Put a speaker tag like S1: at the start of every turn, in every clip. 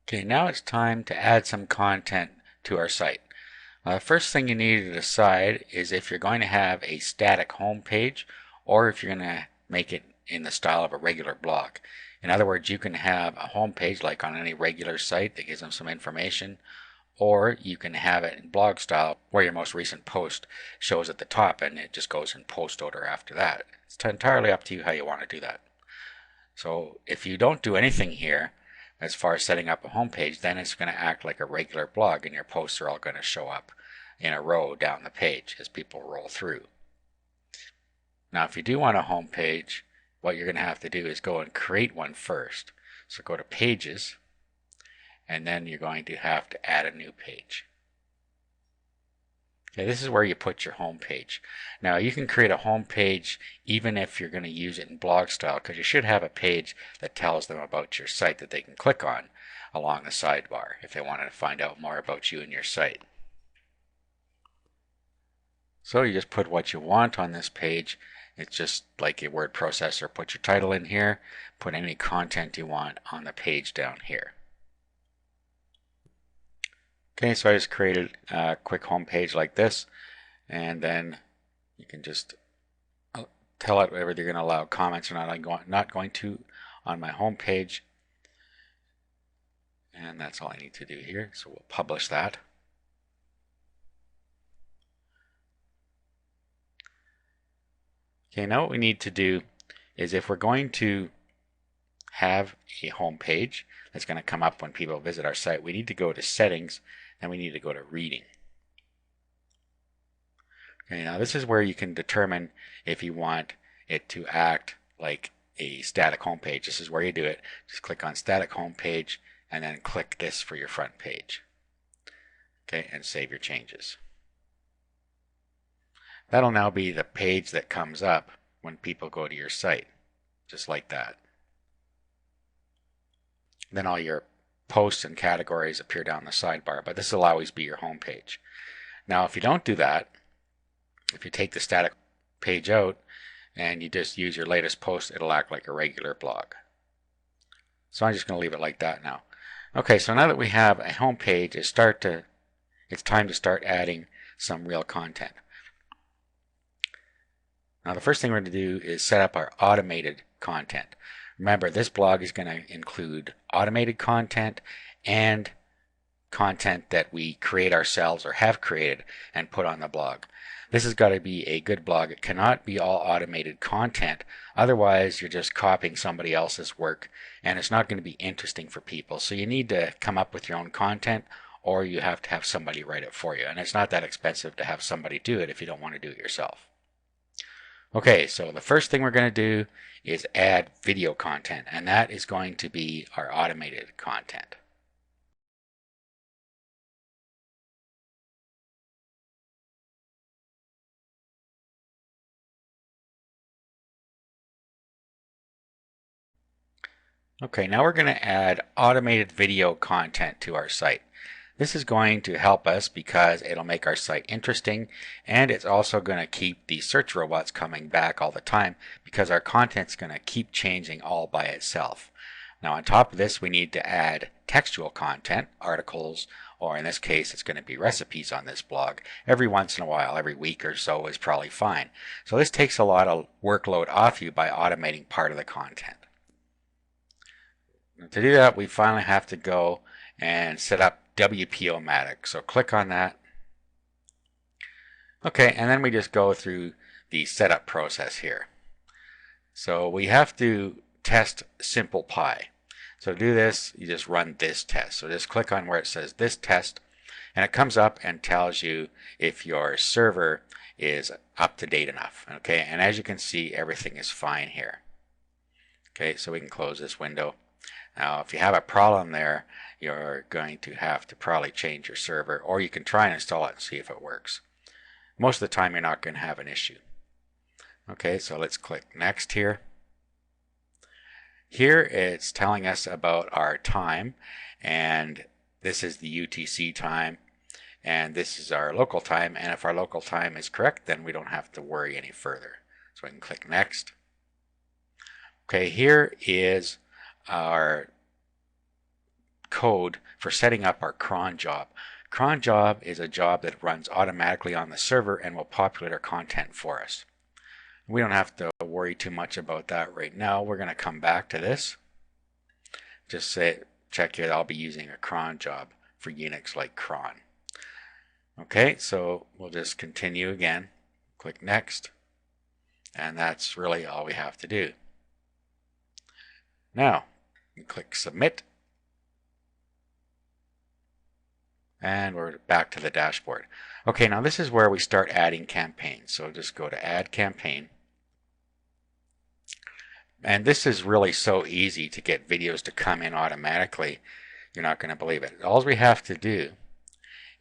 S1: Okay, now it's time to add some content to our site. The first thing you need to decide is if you're going to have a static home page or if you're going to make it in the style of a regular blog. In other words, you can have a home page like on any regular site that gives them some information, or you can have it in blog style where your most recent post shows at the top and it just goes in post order after that. It's entirely up to you how you want to do that. So if you don't do anything here as far as setting up a home page, then it's going to act like a regular blog and your posts are all going to show up in a row down the page as people roll through. Now if you do want a home page, what you're going to have to do is go and create one first. So go to Pages, and then you're going to have to add a new page. Okay, this is where you put your home page. Now you can create a home page even if you're going to use it in blog style, because you should have a page that tells them about your site that they can click on along the sidebar if they wanted to find out more about you and your site. So you just put what you want on this page. It's just like a word processor. Put your title in here, put any content you want on the page down here. Okay, so I just created a quick home page like this, and then you can just tell it whether you're going to allow comments or not. I'm not going to on my home page, and that's all I need to do here. So we'll publish that. Okay, now what we need to do is if we're going to have a home page that's going to come up when people visit our site, we need to go to Settings, and we need to go to Reading. Okay, now this is where you can determine if you want it to act like a static home page. This is where you do it. Just click on Static Home Page and then click this for your front page. Okay, and save your changes. That'll now be the page that comes up when people go to your site, just like that. Then all your posts and categories appear down the sidebar, but this will always be your home page. Now if you don't do that, if you take the static page out and you just use your latest post, it'll act like a regular blog. So I'm just going to leave it like that now. Okay, so now that we have a home page, it's time to start adding some real content. Now the first thing we're going to do is set up our automated content. Remember, this blog is going to include automated content and content that we create ourselves or have created and put on the blog. This has got to be a good blog. It cannot be all automated content. Otherwise, you're just copying somebody else's work and it's not going to be interesting for people. So you need to come up with your own content, or you have to have somebody write it for you. And it's not that expensive to have somebody do it if you don't want to do it yourself. Okay, so the first thing we're going to do is add video content, and that is going to be our automated content. Okay, now we're going to add automated video content to our site. This is going to help us because it'll make our site interesting, and it's also going to keep the search robots coming back all the time because our content's going to keep changing all by itself. Now on top of this, we need to add textual content, articles, or in this case it's going to be recipes on this blog. Every once in a while, every week or so is probably fine. So this takes a lot of workload off you by automating part of the content. Now, to do that, we finally have to go and set up WP-O-Matic. So click on that. Okay, and then we just go through the setup process here. So we have to test SimplePy. So to do this, you just run this test. So just click on where it says this test, and it comes up and tells you if your server is up to date enough. Okay, and as you can see, everything is fine here. Okay, so we can close this window. Now, if you have a problem there, you're going to have to probably change your server, or you can try and install it and see if it works. Most of the time, you're not going to have an issue. Okay, so let's click Next here. Here, it's telling us about our time, and this is the UTC time, and this is our local time, and if our local time is correct, then we don't have to worry any further. So I can click Next. Okay, here is our code for setting up our cron job. Cron job is a job that runs automatically on the server and will populate our content for us. We don't have to worry too much about that right now. We're going to come back to this. Just say, check it, I'll be using a cron job for Unix like cron. Okay, so we'll just continue again. Click next. And that's really all we have to do. Now, we click submit. And we're back to the dashboard. Okay, now this is where we start adding campaigns. So just go to add campaign. And this is really so easy to get videos to come in automatically. You're not going to believe it. All we have to do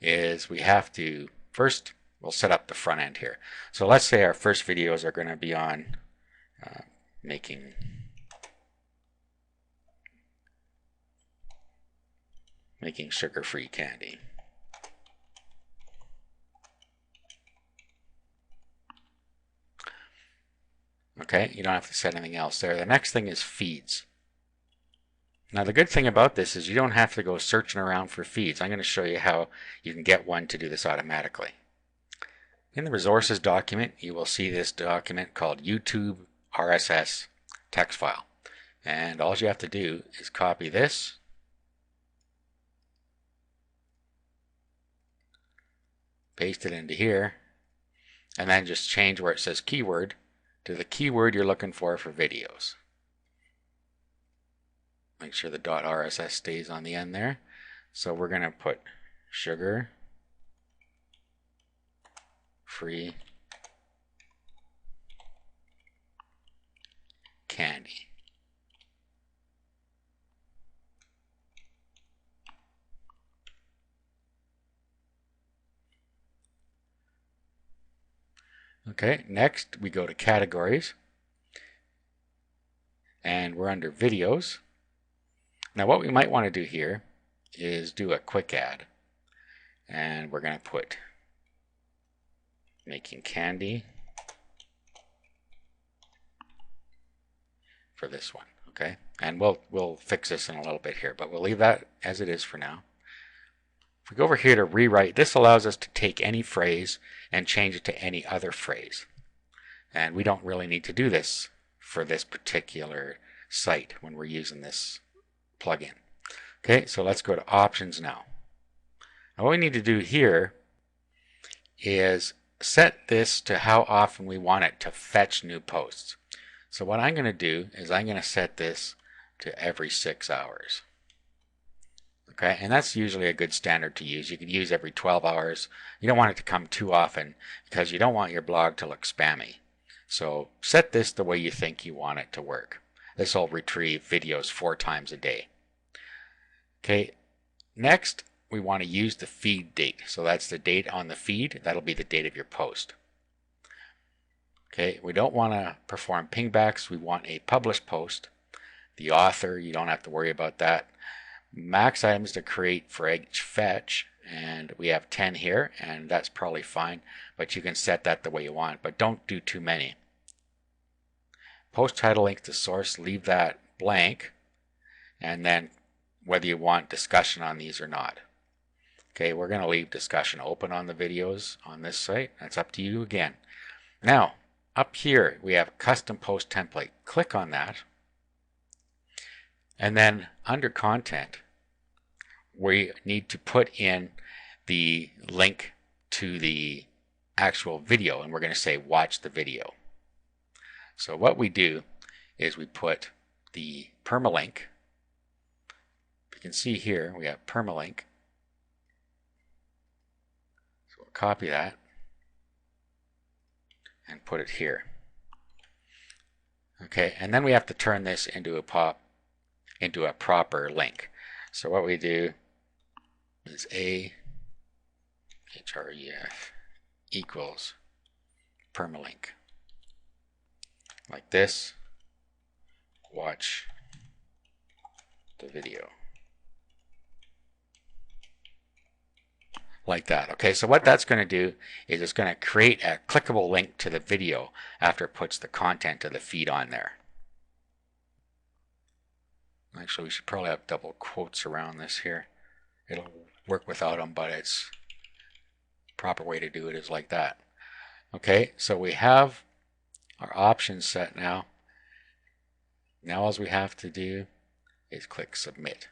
S1: is we have to first, we'll set up the front end here. So let's say our first videos are going to be on making sugar-free candy. Okay, you don't have to set anything else there. The next thing is feeds. Now the good thing about this is you don't have to go searching around for feeds. I'm going to show you how you can get one to do this automatically. In the resources document, you will see this document called YouTube RSS text file. And all you have to do is copy this, paste it into here, and then just change where it says keyword to the keyword you're looking for videos. Make sure the .rss stays on the end there. So we're going to put sugar free candy. Okay, next we go to categories and we're under videos. Now what we might want to do here is do a quick add, and we're going to put making candy for this one. Okay, and we'll fix this in a little bit here, but we'll leave that as it is for now. If we go over here to rewrite, this allows us to take any phrase and change it to any other phrase. And we don't really need to do this for this particular site when we're using this plugin. Okay, so let's go to options now. Now what we need to do here is set this to how often we want it to fetch new posts. So what I'm going to do is I'm going to set this to every 6 hours. Okay, and that's usually a good standard to use. You can use every 12 hours. You don't want it to come too often because you don't want your blog to look spammy. So set this the way you think you want it to work. This will retrieve videos 4 times a day. Okay, next we want to use the feed date. So that's the date on the feed. That'll be the date of your post. Okay, we don't want to perform pingbacks. We want a published post. The author, you don't have to worry about that. Max items to create for each fetch, and we have 10 here, and that's probably fine, but you can set that the way you want, but don't do too many. Post title link to source, leave that blank, and then whether you want discussion on these or not. Okay, we're going to leave discussion open on the videos on this site. That's up to you again. Now, up here we have custom post template. Click on that, and then under content we need to put in the link to the actual video, and we're going to say watch the video. So what we do is we put the permalink. You can see here we have permalink. So we'll copy that and put it here. Okay, and then we have to turn this into a proper link. So what we do is href equals permalink. Like this. Watch the video. Like that. Okay, so what that's going to do is it's going to create a clickable link to the video after it puts the content of the feed on there. Actually, we should probably have double quotes around this here. It'll work without them, but it's proper way to do it is like that. Okay, so we have our options set now. Now all we have to do is click submit.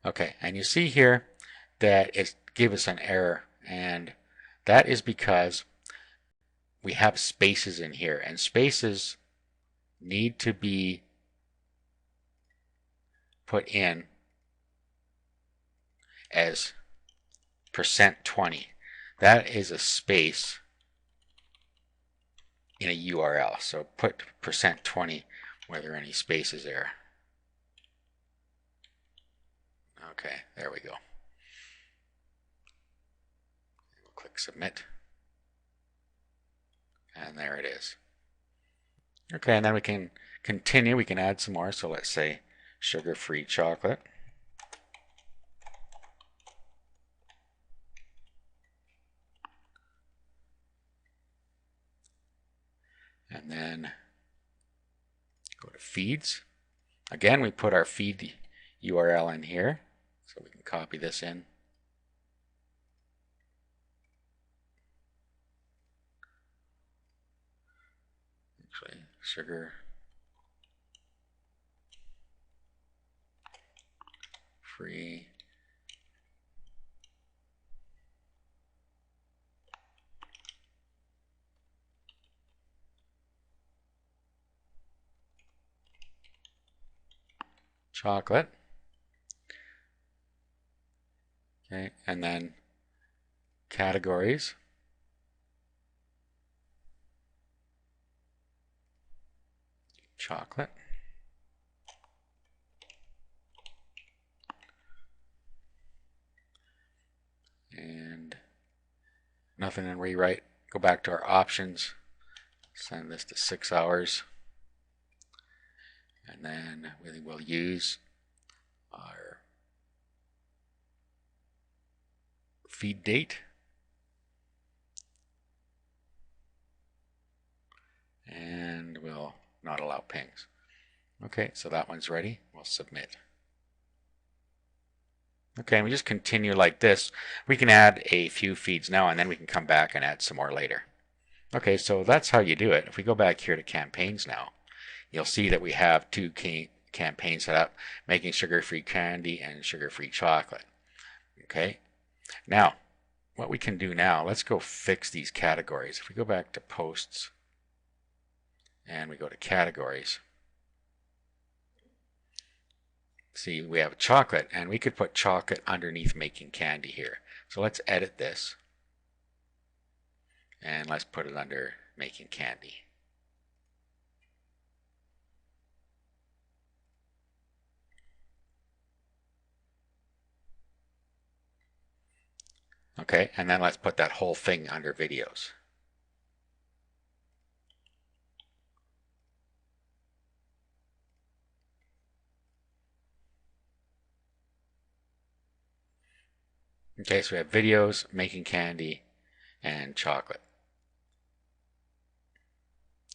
S1: Okay, and you see here that it gave us an error, and that is because we have spaces in here, and spaces need to be put in as %20. That is a space in a URL. So put %20 where there are any spaces there. Okay, there we go. We'll click submit. And there it is. Okay, and then we can continue. We can add some more. So let's say sugar-free chocolate. And then go to feeds. Again, we put our feed URL in here. So we can copy this in. Actually, sugar free chocolate. Okay, and then categories. Chocolate. And nothing in rewrite. Go back to our options. Send this to 6 hours. And then we will use our feed date. And we'll not allow pings. Okay, so that one's ready. We'll submit. Okay, and we just continue like this. We can add a few feeds now, and then we can come back and add some more later. Okay, so that's how you do it. If we go back here to campaigns now, you'll see that we have two campaigns set up, making sugar-free candy and sugar-free chocolate. Okay, now what we can do now, let's go fix these categories. If we go back to posts and we go to categories, see we have chocolate, and we could put chocolate underneath making candy here. So let's edit this and let's put it under making candy. Okay, and then let's put that whole thing under videos. Okay, so we have videos, making candy, and chocolate.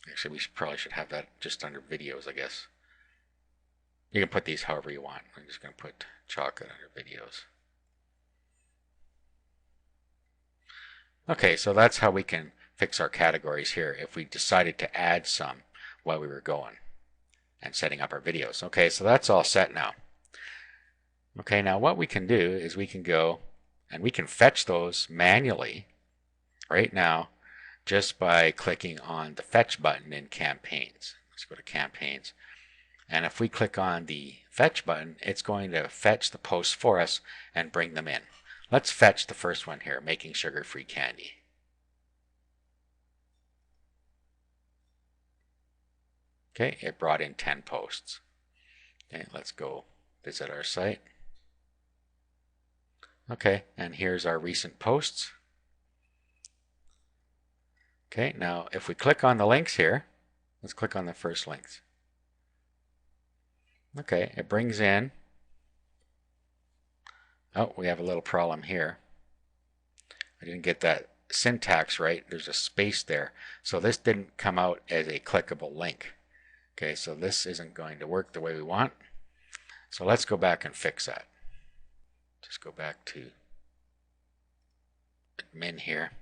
S1: Actually, probably should have that just under videos, I guess. You can put these however you want. I'm just going to put chocolate under videos. Okay, so that's how we can fix our categories here if we decided to add some while we were going and setting up our videos. Okay, so that's all set now. Okay, now what we can do is we can go and we can fetch those manually right now just by clicking on the fetch button in campaigns. Let's go to campaigns. And if we click on the fetch button, it's going to fetch the posts for us and bring them in. Let's fetch the first one here, making sugar-free candy. Okay, it brought in 10 posts. Okay, let's go visit our site. Okay, and here's our recent posts. Okay, now if we click on the links here, let's click on the first links. Okay, it brings in, oh, we have a little problem here. I didn't get that syntax right. There's a space there. So this didn't come out as a clickable link. Okay, so this isn't going to work the way we want. So let's go back and fix that. Just go back to admin here.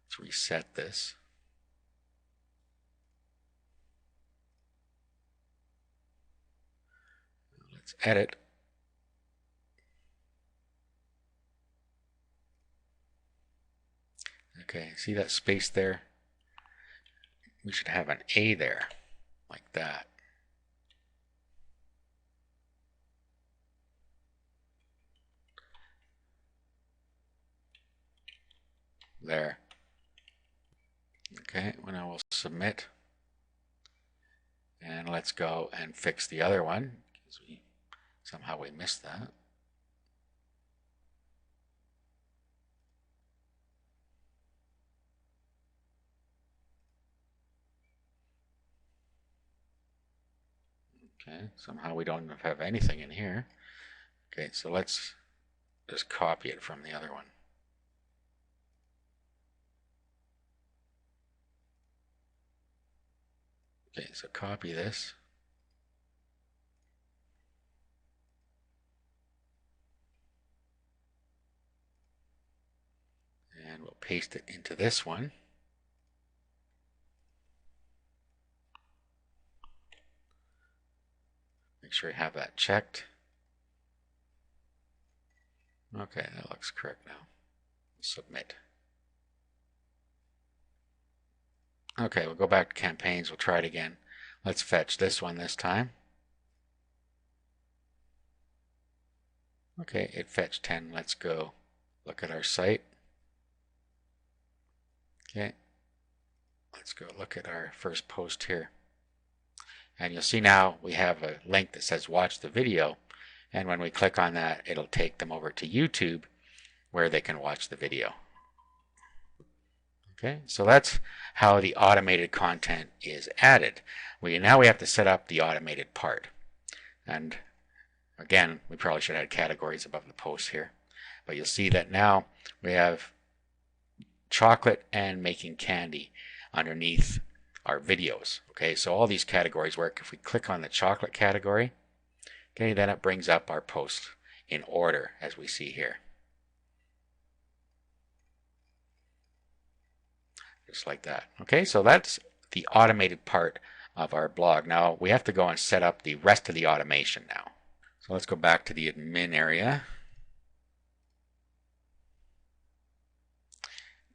S1: Let's reset this. Let's edit. Okay, see that space there? We should have an A there, like that. There. Okay, when I will submit. And let's go and fix the other one, because somehow we missed that. Okay, somehow we don't have anything in here. Okay, so let's just copy it from the other one. Okay, so copy this. And we'll paste it into this one. Make sure you have that checked. Okay, that looks correct now. Submit. Okay, we'll go back to campaigns. We'll try it again. Let's fetch this one this time. Okay, it fetched 10. Let's go look at our site. Okay, let's go look at our first post here. And you'll see now we have a link that says watch the video. And when we click on that, it'll take them over to YouTube where they can watch the video. Okay, so that's how the automated content is added. Now we have to set up the automated part. And again, we probably should add categories above the post here. But you'll see that now we have chocolate and making candy underneath our videos. Okay, so all these categories work. If we click on the chocolate category, okay, then it brings up our post in order as we see here. Just like that. Okay, so that's the automated part of our blog. Now we have to go and set up the rest of the automation now. So let's go back to the admin area.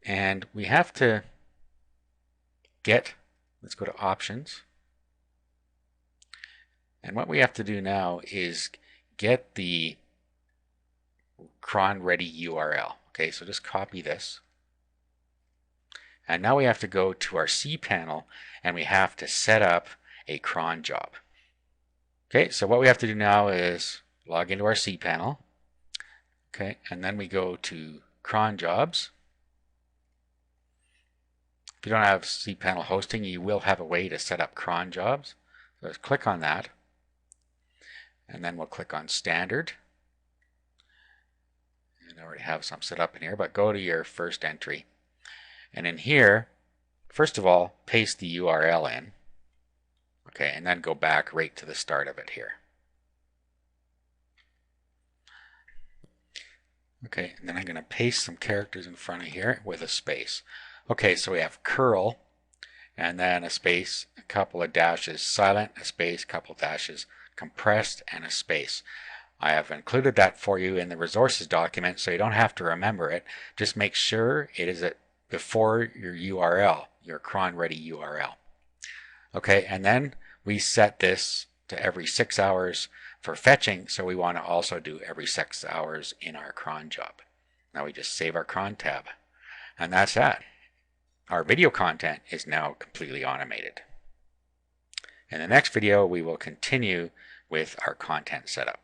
S1: And we have to let's go to options. And what we have to do now is get the cron ready URL. Okay, so just copy this. And now we have to go to our cPanel and we have to set up a cron job. Okay, so what we have to do now is log into our cPanel. Okay, and then we go to cron jobs. If you don't have cPanel hosting, you will have a way to set up cron jobs. So let's click on that. And then we'll click on standard. And I already have some set up in here, but go to your first entry. And in here, first of all, paste the URL in. Okay, and then go back right to the start of it here. Okay, and then I'm going to paste some characters in front of here with a space. Okay, so we have curl, and then a space, a couple of dashes silent, a space, a couple of dashes compressed, and a space. I have included that for you in the resources document, so you don't have to remember it. Just make sure it is before your URL, your cron ready URL. Okay, and then we set this to every 6 hours for fetching, so we want to also do every 6 hours in our cron job. Now we just save our cron tab, and that's that. Our video content is now completely automated. In the next video, we will continue with our content setup.